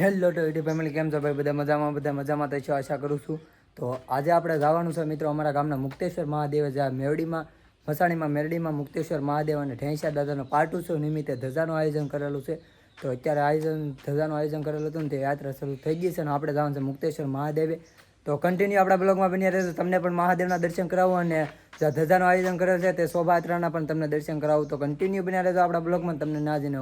Hello તો YouTube family, કેમ છો ભાઈ? બધા મજામાં તો છો, આશા કરું છું. તો આજે આપણે જવાનું છે મિત્રો અમારા ગામના મુક્તેશ્વર મહાદેવ, જ્યાં મેરડીમાં મસાણીમાં મેરડીમાં મુક્તેશ્વર મહાદેવ અને ઢેંસા દાદાનો પાટોત્સવ નિમિત્તે ધજાનું આયોજન કરેલું છે. તો અત્યારે ધજાનું આયોજન કરેલું હતું ને તે યાત્રા શરૂ થઈ ગઈ છે અને આપણે જવાનું છે મુક્તેશ્વર મહાદેવે. તો કન્ટિન્યુ આપણા બ્લોગમાં બન્યા રહેશે. તમને પણ મહાદેવના દર્શન કરાવો અને જ્યાં ધજાનું આયોજન કરેલ છે તે શોભાયાત્રાના પણ તમને દર્શન કરાવું. તો કન્ટિન્યુ બન્યા રહેજો આપણા બ્લોગમાં, તમને ના જઈને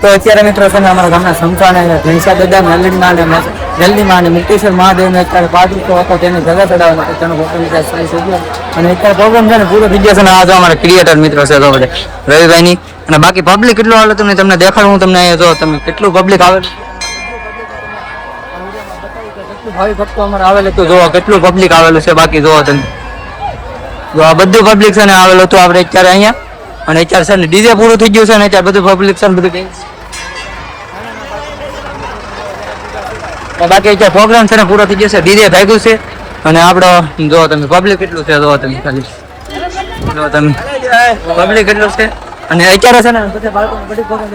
તો અત્યારે મિત્રો છે ને અમારા ગામના સમસાને ઘનશ્યામ દાદા મેલડીમાં અને મુક્તેશ્વર મહાદેવને અત્યારે પાઠ હતો તેને જગા ચડાવવાનો તેનો અને અત્યારે પ્રોગ્રામ છે ને પૂરો થઈ ગયો છે ને આ જો અમારા ક્રિએટર મિત્રો છે તો બધે રવિભાઈની અને બાકી પબ્લિક કેટલું આવે તમને દેખાડું હું તમને અહીંયા જો તમે કેટલું પબ્લિક આવે ભાવિ ભક્તો અમારે આવેલું તો જોવો કેટલું પબ્લિક આવેલું છે બાકી જોવો તમે જો આ બધું પબ્લિક છે ને આવેલું હતું આપણે અત્યારે અહીંયા અને અત્યારે છે ને ડીજે પૂરું થઈ ગયું છે ને અત્યારે બધું પબ્લિક છે ને બધું બાકી અત્યારે પ્રોગ્રામ છે ને પૂરો થઈ ગયો છે ડીજે ભાગ્યું છે અને આપણો જો તમે પબ્લિક કેટલું છે જો તમે ખાલી જો તમે પબ્લિક કેટલું છે અને અત્યારે છે ને બધા બાળકોને બધી પ્રોગ્રામ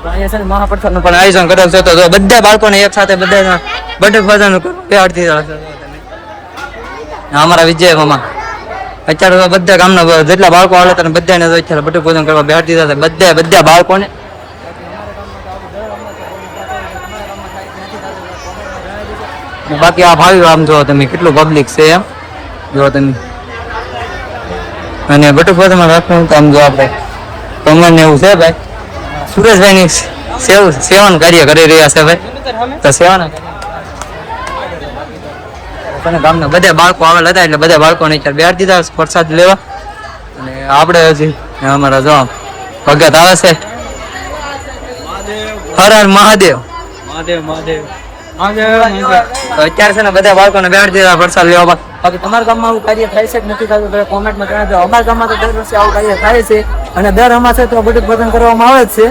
અહીંયા છે ને મહાપ્રસાદનું પણ આયોજન કરેલ છે તો બધા બાળકોને એક સાથે બધા બર્થડે ભજન બેહાડતી અમારા વિજય મામા અત્યારે તો બધા ગામના જેટલા બાળકો આવે હતા બધાને અત્યારે બર્થડે ભોજન કરવા બેહાડતી હતા બધા બાળકોને બાકી આ ભાવી આમ જો તમે કેટલું પબ્લિક છે એમ જો તમે અને બર્થડે ભોજનમાં રાખવાનું તો આમ જો આપણે કમર એવું છે ભાઈ સુરેશભાઈની સેવાનું કાર્ય કરી રહ્યા છે ભાઈ તો સેવાના ગામના બધા બાળકો આવેલા હતા એટલે બધા બાળકોને અત્યારે બેહાડી દીધા પ્રસાદ લેવા અને આપણે હજી અમારા જો ભગત આવે છે હર હર મહાદેવ અત્યારે છે ને બધા બાળકોને બેહાડી દીધા પ્રસાદ લેવા બાકી તમારા ગામમાં આવું કાર્ય થાય છે કે નથી થતું કોમેન્ટમાં જણાવજો અમારા ગામમાં તો દર વર્ષે આવું કાર્ય થાય છે અને દર અમાસે તો બધું ભજન કરવામાં આવે જ છે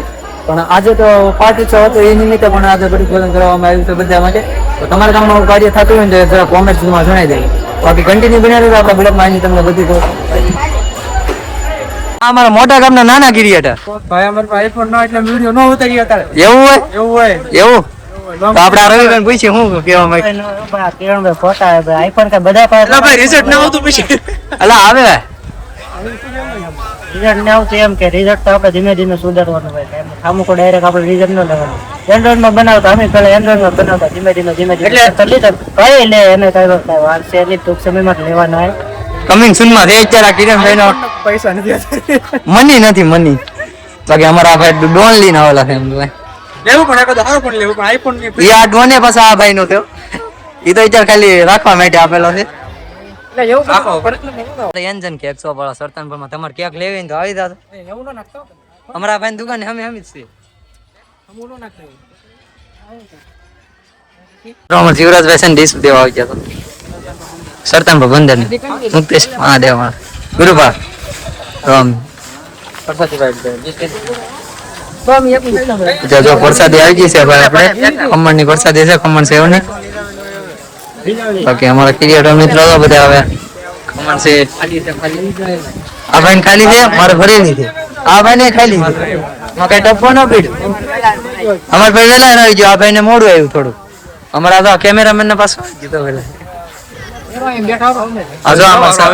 પણ આજે તો પાર્ટી છે તો એ નિમિત્તે પણ આજે બધું ભજન કરવામાં આવ્યું છે બધા માટે તો તમારા ગામમાં આવું કાર્ય થતું હોય ને તો જરા કોમેન્ટમાં જણાવી દઈએ બાકી કન્ટિન્યુ બન્યા રહેજો આપણા બ્લોગમાં અહીં તમને બધી અમારા મોટા ગામના નાના ક્રિએટર ભાઈ અમારે આઈફોન નો એટલે વિડિયો ન ઉતારી અત્યારે એવું તો આપડા રવિભાઈ પૂછીએ શું કેવા માંગે કિરણભાઈ ફોટા આઈફોન કે બધા પાસે ભાઈ રિઝલ્ટ ન આવતું પછી અલા આવે રિઝલ્ટ ન આવતું એમ કે રિઝલ્ટ તો આપણે ધીમે ધીમે સુધારવાનું હોય અમુક ડાયરેક્ટ આપણે રિઝલ્ટ ન લેવાનું એન્ડ્રોઈડ માં બનાવતા અમે પેલા એન્ડ્રોઈડ માં બનાવતા ધીમે ધીમે એટલે કઈ લે એને કઈ વાર છે એની ટૂંક સમયમાં લેવાના હોય કમિંગ સૂન માં રે ચારા કિરણભાઈ નો પૈસા નથી મની બાકી અમારા ભાઈ ડોન લઈને આવેલા છે એમ લેવું પણ એક હારો પણ લેવું પણ આઈફોન ની યા ડોને પાછા આ ભાઈ નો થયો ઈ તો અત્યારે ખાલી રાખવા માટે આપેલો છે એટલે એવું રાખો એન્જન કે 100 વાળા સરતાનપુર માં તમારે કેક લેવી ને તો આવી જાતો એવું ન નાખતો અમારા ભાઈ ની દુકાન હમે જ છે હમું ન નાખતો રોમર જીવરાજભાઈ છે ડીશ દેવા આવી ગયા તો સરતાનપુર બંદર ને મુક્તેશ મહાદેવ ગુરુભા રામ પ્રસાદી જો પ્રસાદી આવી ગઈ છે ભાઈ આપણે ખમણ ની પ્રસાદી છે ખમણ સેવ ની બાકી અમારા ક્રિએટર મિત્રો બધા આવે ખમણ છે આ ભાઈ ખાલી છે મારે ભરી નથી આ ભાઈ ને ખાલી છે કઈ ટપકો ન પીડ અમારે ભાઈ વેલા આવી ગયો આ ભાઈ ને મોડું આવ્યું થોડું અમારા તો કેમેરામેન ને પાછું જીતો વેલા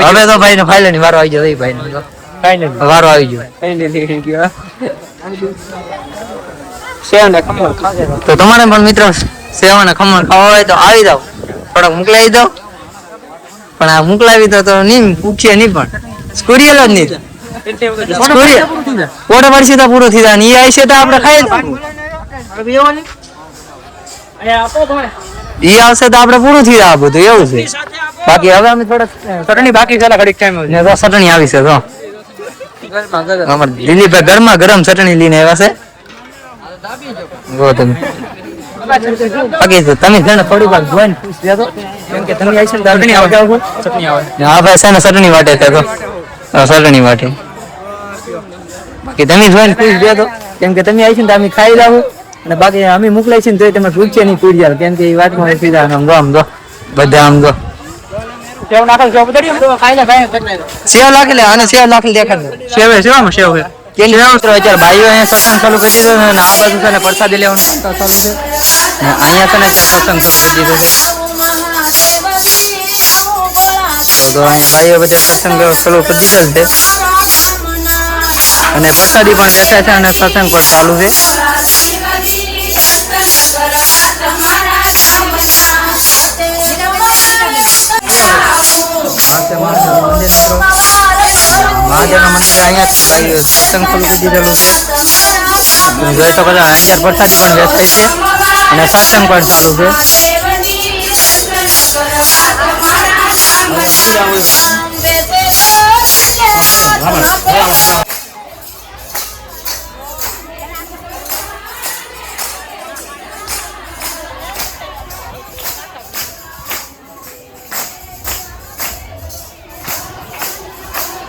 હવે તો ભાઈ ને ફાઇલ ની વારો આવી ગયો ભાઈ ને વારો આવી ગયો તો તમારે પણ મિત્રો સેવા ને ખમણ ખાવા હોય તો આવી જાવ થોડાક મોકલાવી દો પણ આ મોકલાવી દો તો નહીં પૂછીએ નહીં પણ સ્કુરિયલ જ નહીં ઓર્ડર પડશે તો પૂરું થઈ જાય ઈ આવશે તો આપણે ખાઈ ઈ આવશે તો આપણે પૂરું થઈ જાય બધું એવું છે બાકી હવે અમે થોડા ચટણી બાકી છે ઘડીક ટાઈમ ચટણી આવી છે તો અમારે દિલીપભાઈ ગરમા ગરમ ચટણી લઈને આવ્યા છે બાકી તમે થોડી વાર જોઈને પૂછ દેજો કેમ કે તમે આવીશ ચટણી આવે હા ભાઈ છે ને ચટણી વાટે છે તો ચટણી વાટે બાકી તમે જોઈને પૂછ દેજો કેમ કે તમે આવીશ ને અમે ખાઈ લાવું અને બાકી અમે મોકલાઈ છે ને તો તમે પૂછીએ નહીં પૂરી જાવ કેમ કે એ વાતમાં સીધા આમ જો બધા આમ જો સેવ નાખેલ સેવ બદડી તો ખાઈ લે ભાઈ સેવ નાખી અને સેવ નાખી દેખાડ સેવ સેવામાં સેવ છે કેમ મિત્રો અત્યારે ભાઈઓ અહીંયા સત્સંગ ચાલુ કરી દીધો અને આ બાજુ છે ને પ્રસાદી લેવાનું ચાલુ છે અહીંયા છે ને સત્સંગ ચાલુ કરી દીધો તો અહીંયા ભાઈઓ બધા સત્સંગ ચાલુ કરી દીધો છે અને પ્રસાદી પણ વેચાય છે અને સત્સંગ પણ ચાલુ છે મહાદેવના મંદિર અહીંયા સત્સંગ ચાલુ કરી દીધેલું છે તમે જોઈ શકો છો અત્યારે પ્રસાદી પણ વેચાય છે અને સત્સંગ પણ ચાલુ છે.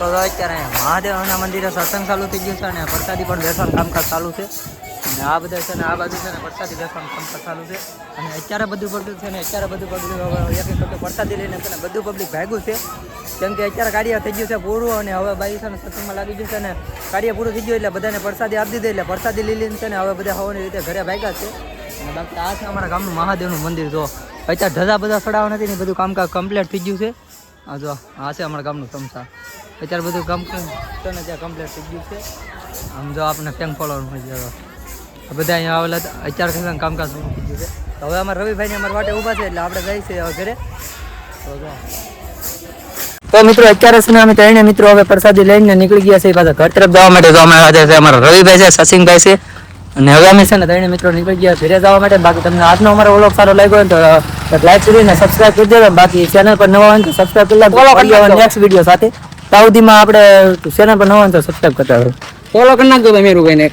તો અત્યારે મહાદેવના મંદિરે સત્સંગ ચાલુ થઈ ગયું છે અને પ્રસાદી પણ બેસવાનું કામકાજ ચાલુ છે અને આ બધા છે ને આ બાજુ છે ને પ્રસાદી બેસવાનું કામકાજ ચાલુ છે અને અત્યારે બધું પબ્લિક છે ને અત્યારે બધું પબ્લિક એક એક પ્રસાદી લઈને છે ને બધું પબ્લિક ભાગ્યું છે કેમ કે અત્યારે કાર્ય થઈ ગયું છે પૂરું અને હવે બાઈ છે ને સત્સંગમાં લાગી ગયું છે ને કાર્ય પૂરું થઈ ગયું એટલે બધાને પ્રસાદી આપી દીધી એટલે પ્રસાદી લઈ લઈને છે ને હવે બધા હવાની રીતે ઘરે ભાગ્યા છે અને બાકી આ છે અમારા ગામનું મહાદેવનું મંદિર. જો અત્યારે ધજા બધા ચડાવવા નથી ને બધું કામકાજ કમ્પ્લીટ થઈ ગયું છે. આ જો આ છે અમારા ગામનું સમસા અત્યારે બધું કામ છે ને ત્યાં કમ્પ્લીટ થઈ ગયું છે. આમ જો આપણે ટેન્ક ફોલોવર મળી જાય બધા અહીંયા આવેલા અત્યારે કઈ કામકાજ પૂરું થઈ ગયું છે. તો હવે અમારા રવિભાઈને અમારા માટે ઊભા છે એટલે આપણે જઈએ છીએ ઘરે. તો મિત્રો અત્યારે છે ને અમે ત્રણે મિત્રો હવે પ્રસાદી લઈને નીકળી ગયા છે પાછા ઘર તરફ જવા માટે. તો અમારા સાથે અમારા રવિભાઈ છે, સસિંગભાઈ છે અને હવે અમે છે ને ત્રણે મિત્રો નીકળી ગયા ઘરે જવા માટે. બાકી તમને આજનો અમારો વ્લોગ સારો લાગ્યો હોય તો લાઈક કરીને સબસ્ક્રાઈબ કરી દેજો. બાકી ચેનલ પર નવા હોય તો સબસ્ક્રાઈબ કરી લો નેક્સ્ટ વિડીયો સાથે. તાઉદીમાં આપણે ચેનલ પર નવા હોય તો સબસ્ક્રાઈબ કરતા હોય. ફોલો કરી નાખજો તમે મેરુભાઈને.